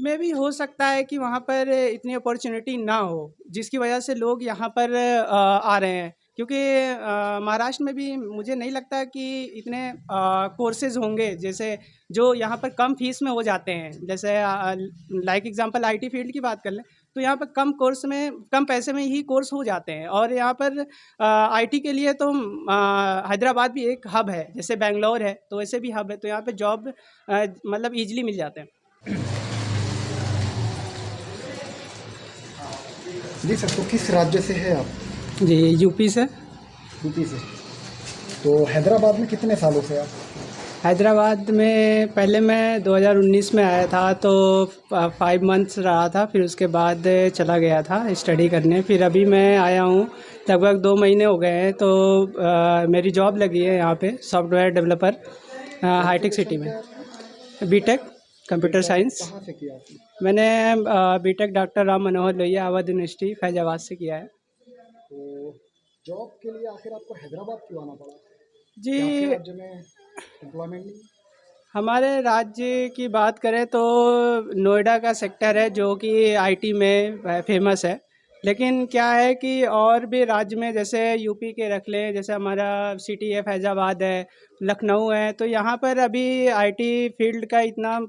में भी हो सकता है कि वहाँ पर इतनी अपॉर्चुनिटी ना हो, जिसकी वजह से लोग यहाँ पर आ रहे हैं। क्योंकि महाराष्ट्र में भी मुझे नहीं लगता कि इतने कोर्सेज़ होंगे, जैसे जो यहाँ पर कम फ़ीस में हो जाते हैं। जैसे लाइक एग्ज़ाम्पल आईटी फ़ील्ड की बात कर लें, तो यहाँ पर कम कोर्स में, कम पैसे में ही कोर्स हो जाते हैं। और यहाँ पर आईटी के लिए तो हैदराबाद भी एक हब है, जैसे बैंगलोर है, तो वैसे भी हब है, तो यहाँ पे जॉब मतलब ईज़िली मिल जाते हैं। जी सर, तो किस राज्य से है आप? जी, यूपी से। यूपी से। तो हैदराबाद में कितने सालों से आप? हैदराबाद में पहले मैं 2019 में आया था, तो 5 मंथ्स रहा था, फिर उसके बाद चला गया था स्टडी करने। फिर अभी मैं आया हूँ, लगभग 2 महीने हो गए हैं। तो मेरी जॉब लगी है यहाँ पे सॉफ्टवेयर डेवलपर हाईटेक सिटी में। क्या आपने? BTech computer science. कहाँ से किया आपने? मैंने BTech doctor Ram Manohar Lohia Avadh University Faizabad से किया है। तो जॉब के लिए आखिर आपको हैदराबाद क्यों आना पड़ा? क्या आपके जी, राज्य में एम्प्लॉयमेंट नहीं? हमारे राज्य की बात करें तो नोएडा का सेक्टर है जो कि आईटी में फेमस है। लेकिन क्या है कि और भी राज्य में, जैसे यूपी के रख लें, जैसे हमारा सिटी है फैज़ाबाद है, लखनऊ है, तो यहाँ पर अभी आईटी फील्ड का इतना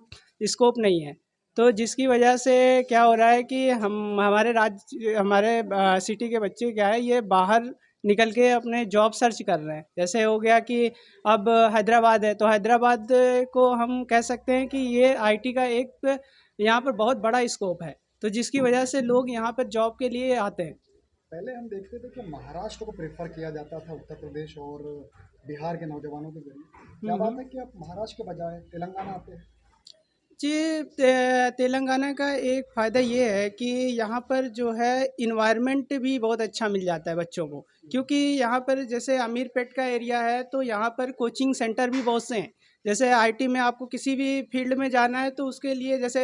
स्कोप नहीं है। तो जिसकी वजह से क्या हो रहा है कि हमारे राज्य, हमारे सिटी के बच्चे क्या है, ये बाहर निकल के अपने जॉब सर्च कर रहे हैं। जैसे हो गया कि अब हैदराबाद है, तो हैदराबाद को हम कह सकते हैं कि ये आईटी का एक यहाँ पर बहुत बड़ा स्कोप है, तो जिसकी वजह से लोग यहाँ पर जॉब के लिए आते हैं। पहले हम देखते थे कि महाराष्ट्र को प्रेफर किया जाता था उत्तर प्रदेश और बिहार के नौजवानों के जरिए। क्या बात है कि आप महाराष्ट्र के बजाय तेलंगाना आते हैं? जी, तेलंगाना का एक फ़ायदा ये है कि यहाँ पर जो है इन्वायरमेंट भी बहुत अच्छा मिल जाता है बच्चों को। क्योंकि यहाँ पर जैसे अमीरपेट का एरिया है, तो यहाँ पर कोचिंग सेंटर भी बहुत से हैं। जैसे आईटी में आपको किसी भी फील्ड में जाना है, तो उसके लिए जैसे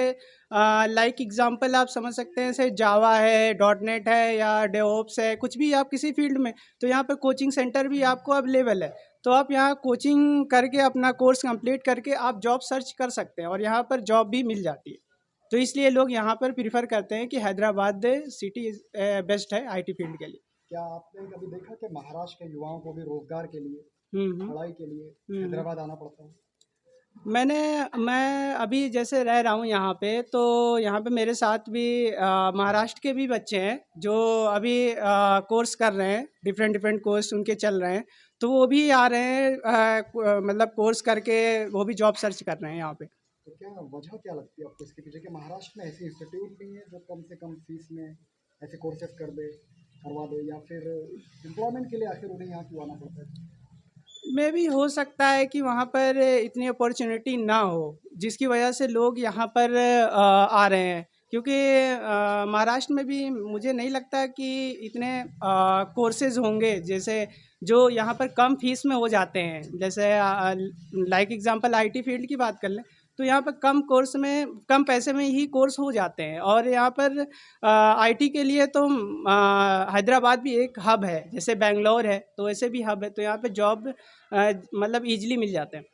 लाइक एग्जांपल आप समझ सकते हैं, जैसे जावा है, डॉट नेट है या डेवऑप्स है, कुछ भी आप किसी फील्ड में, तो यहाँ पर कोचिंग सेंटर भी आपको अवेलेबल है। तो आप यहाँ कोचिंग करके अपना कोर्स कंप्लीट करके आप जॉब सर्च कर सकते हैं, और यहाँ पर जॉब भी मिल जाती है। तो इसलिए लोग यहाँ पर प्रीफर करते हैं कि हैदराबाद सिटी बेस्ट है आईटी फील्ड के लिए। क्या आपने कभी देखा कि महाराष्ट्र के युवाओं को भी रोजगार के लिए, हम्म हम्म पढ़ाई के लिए हम्म। हैदराबाद आना पड़ता है? मैं अभी जैसे रह रहा हूँ यहाँ पे, तो यहाँ पे मेरे साथ भी महाराष्ट्र के भी बच्चे हैं जो अभी कोर्स कर रहे हैं, डिफरेंट डिफरेंट कोर्स उनके चल रहे हैं। तो वो भी आ रहे हैं, मतलब कोर्स करके वो भी जॉब सर्च कर रहे हैं यहाँ पे। तो क्या वजह क्या लगती है आपको इसके पीछे कि महाराष्ट्र में ऐसे इंस्टीट्यूट नहीं है जो कम से कम फीस में ऐसे कोर्सेज करवा दे, या फिर एम्प्लॉयमेंट के लिए आखिर उन्हें यहाँ क्यों आना पड़ता है? में भी हो सकता है कि वहाँ पर इतनी अपॉर्चुनिटी ना हो, जिसकी वजह से लोग यहाँ पर आ रहे हैं। क्योंकि महाराष्ट्र में भी मुझे नहीं लगता कि इतने कोर्सेज़ होंगे, जैसे जो यहाँ पर कम फीस में हो जाते हैं। जैसे लाइक एग्जांपल आईटी फील्ड की बात कर लें, तो यहाँ पर कम कोर्स में, कम पैसे में ही कोर्स हो जाते हैं। और यहाँ पर आईटी के लिए तो हैदराबाद भी एक हब है, जैसे बैंगलोर है, तो वैसे भी हब है, तो यहाँ पे जॉब मतलब ईज़िली मिल जाते हैं।